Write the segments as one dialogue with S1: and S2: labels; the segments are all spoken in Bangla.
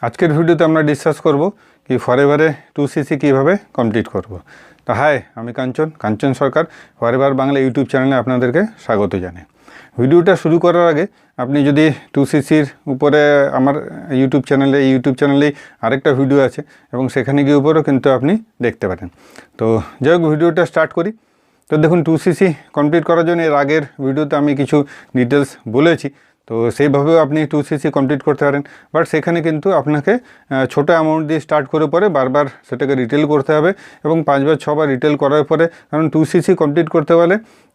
S1: আজকের ভিডিওতে আমরা ডিসকাস করব কি ফরএভারে 2cc কীভাবে কমপ্লিট করব। তো হাই, আমি কাঞ্চন সরকার, ফরএভার বাংলা ইউটিউব চ্যানেলে আপনাদেরকে স্বাগত জানাই। ভিডিওটা শুরু করার আগে আপনি যদি 2cc-র উপরে আমার ইউটিউব চ্যানেলেই আরেকটা ভিডিও আছে এবং সেখানে গিয়ে উপরেও কিন্তু আপনি দেখতে পারেন। তো যাই হোক, ভিডিওটা স্টার্ট করি। তো দেখুন, 2cc কমপ্লিট করার জন্য এর আগের ভিডিওতে আমি কিছু ডিটেলস বলেছি, তো সেইভাবেও আপনি 2cc কমপ্লিট করতে পারেন। বাট সেখানে কিন্তু আপনাকে ছোটো অ্যামাউন্ট দিয়ে স্টার্ট করে পরে বারবার সেটাকে রিটেল করতে হবে এবং 5 বা 6 বার রিটেল করার পরে, কারণ 2cc কমপ্লিট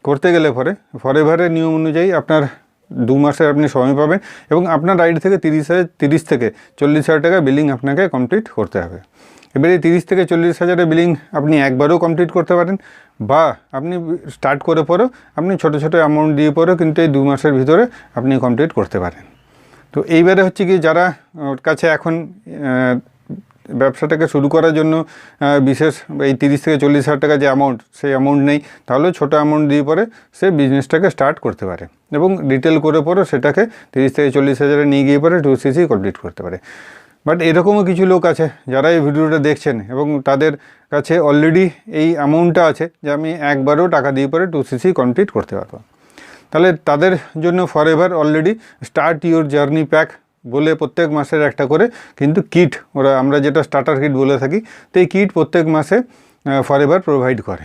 S1: করতে গেলে পরে ফরএভারের নিয়ম অনুযায়ী আপনার 2 মাসের আপনি সময় পাবেন এবং আপনার আইডি থেকে 30 থেকে 40,000 টাকা বিলিং আপনাকে কমপ্লিট করতে হবে। এবারে 30 থেকে 40,000 বিলিং আপনি একবারও কমপ্লিট করতে পারেন, বা আপনি স্টার্ট করে পরেও আপনি ছোটো অ্যামাউন্ট দিয়ে পরেও কিন্তু এই 2 মাসের ভিতরে আপনি কমপ্লিট করতে পারেন। তো এইবারে হচ্ছে কি, যারা ওর কাছে এখন ব্যবসাটাকে শুরু করার জন্য বিশেষ এই 30 থেকে 40,000 টাকা যে অ্যামাউন্ট, সেই অ্যামাউন্ট নেই, তাহলে ছোটো অ্যামাউন্ট দিয়ে পরে সে বিজনেসটাকে স্টার্ট করতে পারে এবং রিটেল করে পরে সেটাকে 30 থেকে 40,000 নিয়ে গিয়ে পরে 2cc কমপ্লিট করতে পারে। বাট এরকমও কিছু লোক আছে যারা এই ভিডিওটা দেখছেন এবং তাদের কাছে অলরেডি এই অ্যামাউন্টটা আছে যে আমি একবারও টাকা দিয়ে পরে 2cc কমপ্লিট করতে পারবো। তাহলে তাদের জন্য forever already start your journey pack বলে প্রত্যেক মাসের একটা করে কিন্তু কিট, আমরা যেটা স্টার্টার কিট বলে থাকি, তো এই কিট প্রত্যেক মাসে ফরএভার প্রোভাইড করে।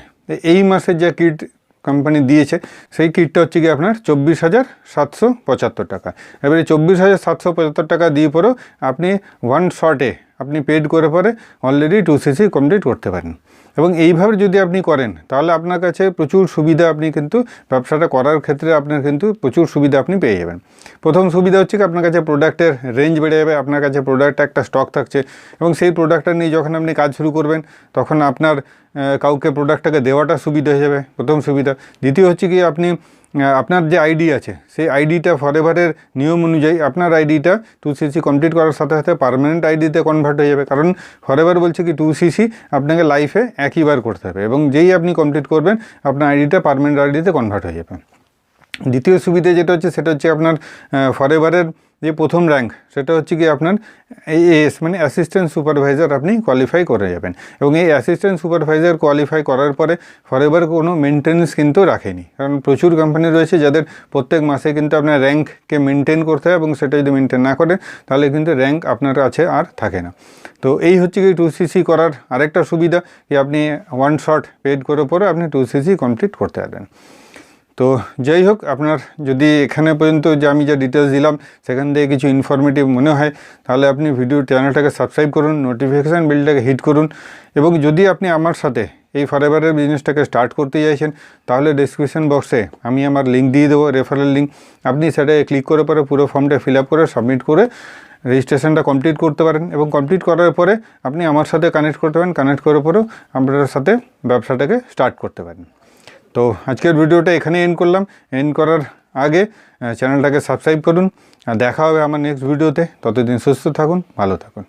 S1: এই মাসের যে কিট কোম্পানি দিয়েছে সেই কিটটা হচ্ছে কি আপনার 24,775 টাকা। এবারে 24,775 টাকা দিয়ে পরেও আপনি ওয়ান শর্টে আপনি পেড করে পরে অলরেডি 2cc কমপ্লিট করতে পারেন। এবং এইভাবে যদি আপনি করেন তাহলে আপনার কাছে প্রচুর সুবিধা, আপনি কিন্তু ব্যবসাটা করার ক্ষেত্রে আপনার কিন্তু প্রচুর সুবিধা আপনি পেয়ে যাবেন। প্রথম সুবিধা হচ্ছে কি, আপনার কাছে প্রোডাক্টের রেঞ্জ বেড়ে যাবে, আপনার কাছে প্রোডাক্ট একটা স্টক থাকছে এবং সেই প্রোডাক্টটা নিয়ে যখন আপনি কাজ শুরু করবেন তখন আপনার কাউকে প্রোডাক্টটাকে দেওয়াটা সুবিধা হয়ে যাবে, প্রথম সুবিধা। দ্বিতীয় হচ্ছে কি, আপনি আপনার যে আইডি আছে সেই আইডিটা ফরএভারের নিয়ম অনুযায়ী আপনার আইডিটা 2cc কমপ্লিট করার সাথে সাথে পার্মানেন্ট আইডিতে কনভার্ট হয়ে যাবে, কারণ ফরএভার বলছে কি 2cc আপনাকে লাইফে একইবার করতে হবে এবং যেই আপনি কমপ্লিট করবেন আপনার আইডিটা পার্মানেন্ট আইডিতে কনভার্ট হয়ে যাবে। দ্বিতীয় সুবিধা যেটা হচ্ছে সেটা হচ্ছে আপনার ফরএভারের যে প্রথম র্যাঙ্ক, সেটা হচ্ছে কি আপনার AAS মানে অ্যাসিস্ট্যান্ট সুপারভাইজার আপনি কোয়ালিফাই করে যাবেন। এবং এই অ্যাসিস্ট্যান্ট সুপারভাইজার কোয়ালিফাই করার পরে ফরএভার কোনো মেনটেন্যান্স কিন্তু রাখেনি, কারণ প্রচুর কোম্পানি রয়েছে যাদের প্রত্যেক মাসে কিন্তু আপনার র্যাঙ্ককে মেনটেন করতে হয় এবং সেটা যদি মেনটেন না করেন তাহলে কিন্তু র্যাঙ্ক আপনার কাছে আর থাকে না। তো এই হচ্ছে কি 2cc করার আরেকটা সুবিধা, যে আপনি ওয়ান শট পেড করে পরে আপনি 2cc কমপ্লিট করতে পারবেন। তো যাই হোক, আপনার যদি এখানে পর্যন্ত যে আমি যা ডিটেলস দিলাম সেখান থেকে কিছু ইনফরমেটিভ মনে হয় তাহলে আপনি চ্যানেলটাকে সাবস্ক্রাইব করুন, নোটিফিকেশান বেলটাকে হিট করুন। এবং যদি আপনি আমার সাথে এই ফরএভারের বিজনেসটাকে স্টার্ট করতে চাইছেন তাহলে ডেসক্রিপশন বক্সে আমি আমার লিঙ্ক দিয়ে দেবো, রেফারেল লিঙ্ক। আপনি সেটাকে ক্লিক করে পরে পুরো ফর্মটা ফিল আপ করে সাবমিট করে রেজিস্ট্রেশনটা কমপ্লিট করতে পারেন এবং কমপ্লিট করার পরে আপনি আমার সাথে কানেক্ট করতে পারেন, কানেক্ট করে পরেও আপনার সাথে ব্যবসাটাকে স্টার্ট করতে পারেন। তো আজকের ভিডিওটা এখানে এন্ড করলাম। এন্ড করার আগে চ্যানেলটাকে সাবস্ক্রাইব করুন, আর দেখা হবে আমার নেক্সট ভিডিওতে। ততদিন সুস্থ থাকুন, ভালো থাকুন।